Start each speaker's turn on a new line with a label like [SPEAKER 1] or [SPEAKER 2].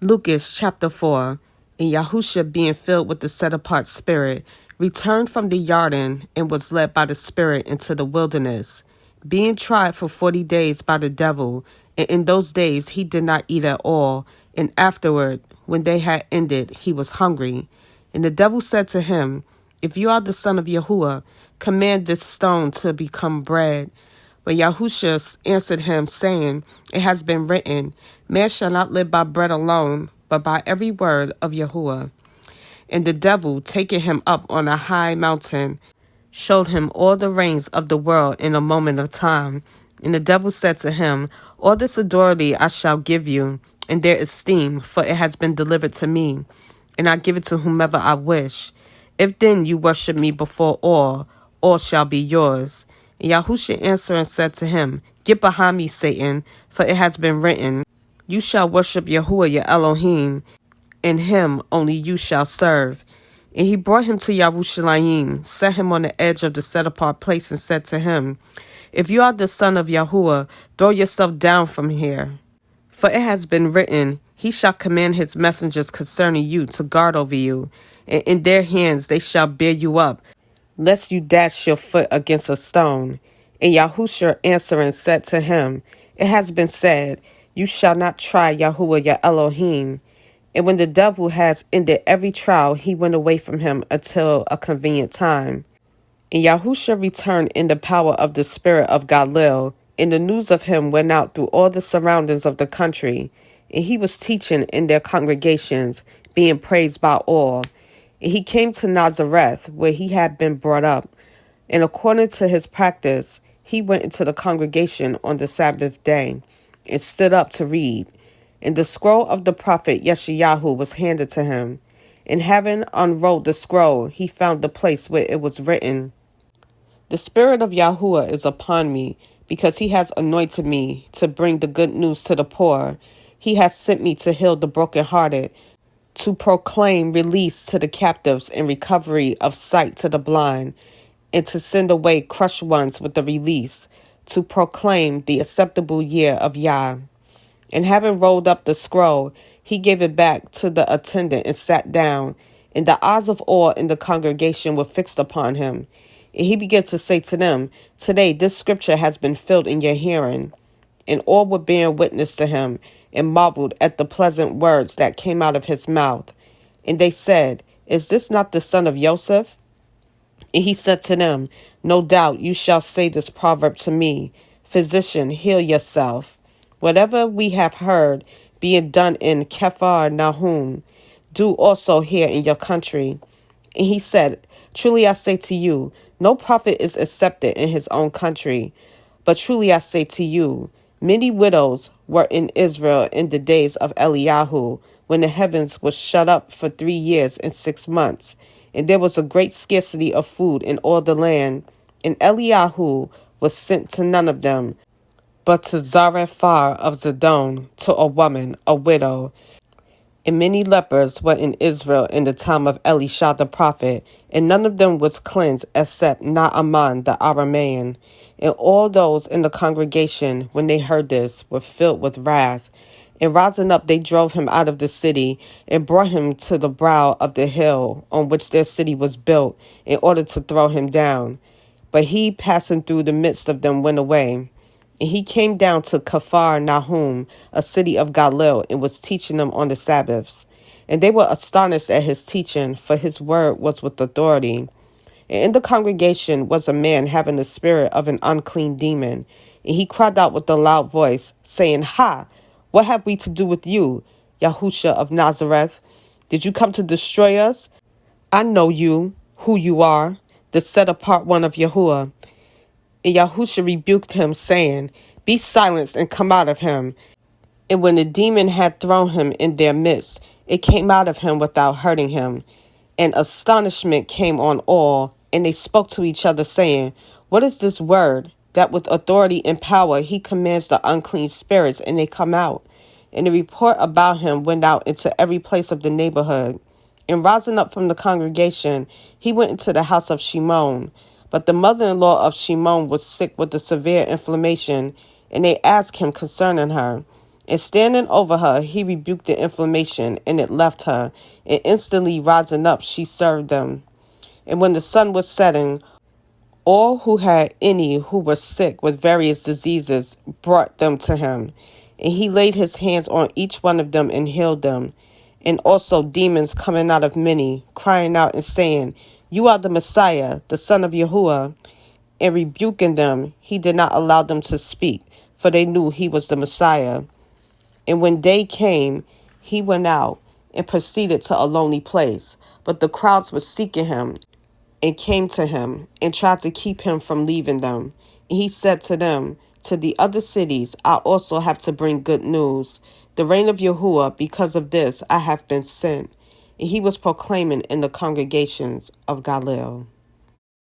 [SPEAKER 1] Lucas chapter 4. And Yahusha, being filled with the set-apart spirit, returned from the Jordan and was led by the Spirit into the wilderness, being tried for 40 days by the devil. And in those days he did not eat at all. And afterward, when they had ended, he was hungry. And the devil said to him, If you are the Son of Yahuwah, command this stone to become bread. But Yahusha answered him, saying, It has been written, Man shall not live by bread alone, but by every word of Yahuwah. And the devil, taking him up on a high mountain, showed him all the reigns of the world in a moment of time. And the devil said to him, All this authority I shall give you, and their esteem, for it has been delivered to me, and I give it to whomever I wish. If then you worship me before all shall be yours. And Yahusha answered and said to him, Get behind me, Satan, for it has been written, You shall worship Yahuwah your Elohim, and him only you shall serve. And he brought him to Yerushalayim, set him on the edge of the set-apart place, and said to him, If you are the Son of Yahuwah, throw yourself down from here. For it has been written, He shall command his messengers concerning you to guard over you, and in their hands they shall bear you up, lest you dash your foot against a stone. And Yahusha answering said to him, It has been said, You shall not try Yahuwah your Elohim. And when the devil has ended every trial, he went away from him until a convenient time. And Yahusha returned in the power of the Spirit of Galil, and the news of him went out through all the surroundings of the country. And he was teaching in their congregations, being praised by all. And he came to Nazareth, where he had been brought up. And according to his practice, he went into the congregation on the Sabbath day, and stood up to read. And the scroll of the prophet Yeshayahu was handed to him. And having unrolled the scroll, he found the place where it was written, The Spirit of Yahuwah is upon me, because he has anointed me to bring the good news to the poor. He has sent me to heal the brokenhearted, to proclaim release to the captives and recovery of sight to the blind, and to send away crushed ones with the release, to proclaim the acceptable year of Yah. And having rolled up the scroll, he gave it back to the attendant and sat down. And the eyes of all in the congregation were fixed upon him. And he began to say to them, Today this scripture has been filled in your hearing. And all were bearing witness to him, and marveled at the pleasant words that came out of his mouth. And they said, Is this not the son of Joseph? And he said to them, No doubt you shall say this proverb to me, Physician, heal yourself. Whatever we have heard being done in Kephar Nahum, do also here in your country. And he said, Truly I say to you, no prophet is accepted in his own country. But truly I say to you, many widows were in Israel in the days of Eliyahu, when the heavens were shut up for 3 years and 6 months, and there was a great scarcity of food in all the land. And Eliyahu was sent to none of them, but to Zarephath of Zidon, to a woman, a widow. And many lepers were in Israel in the time of Elisha the prophet, and none of them was cleansed except Naaman the Aramean. And all those in the congregation, when they heard this, were filled with wrath. And rising up, they drove him out of the city, and brought him to the brow of the hill on which their city was built, in order to throw him down. But he, passing through the midst of them, went away. And he came down to Kephar Nahum, a city of Galil, and was teaching them on the Sabbaths. And they were astonished at his teaching, for his word was with authority. And in the congregation was a man having the spirit of an unclean demon. And he cried out with a loud voice, saying, Ha! What have we to do with you, Yahusha of Nazareth? Did you come to destroy us? I know you, who you are, the set-apart one of Yahuwah. And Yahusha rebuked him, saying, Be silenced and come out of him. And when the demon had thrown him in their midst, it came out of him without hurting him. And astonishment came on all, and they spoke to each other, saying, What is this word, that with authority and power he commands the unclean spirits, and they come out? And the report about him went out into every place of the neighborhood. And rising up from the congregation, he went into the house of Shimon. But the mother-in-law of Shimon was sick with a severe inflammation, and they asked him concerning her. And standing over her, he rebuked the inflammation, and it left her. And instantly rising up, she served them. And when the sun was setting, all who had any who were sick with various diseases brought them to him. And he laid his hands on each one of them and healed them. And also demons coming out of many, crying out and saying, "You are the Messiah, the Son of Yahuwah." And rebuking them, he did not allow them to speak, for they knew he was the Messiah. And when day came, he went out and proceeded to a lonely place. But the crowds were seeking him and came to him and tried to keep him from leaving them. And he said to them, "To the other cities I also have to bring good news. The reign of Yahuwah, because of this I have been sent." And he was proclaiming in the congregations of Galilee.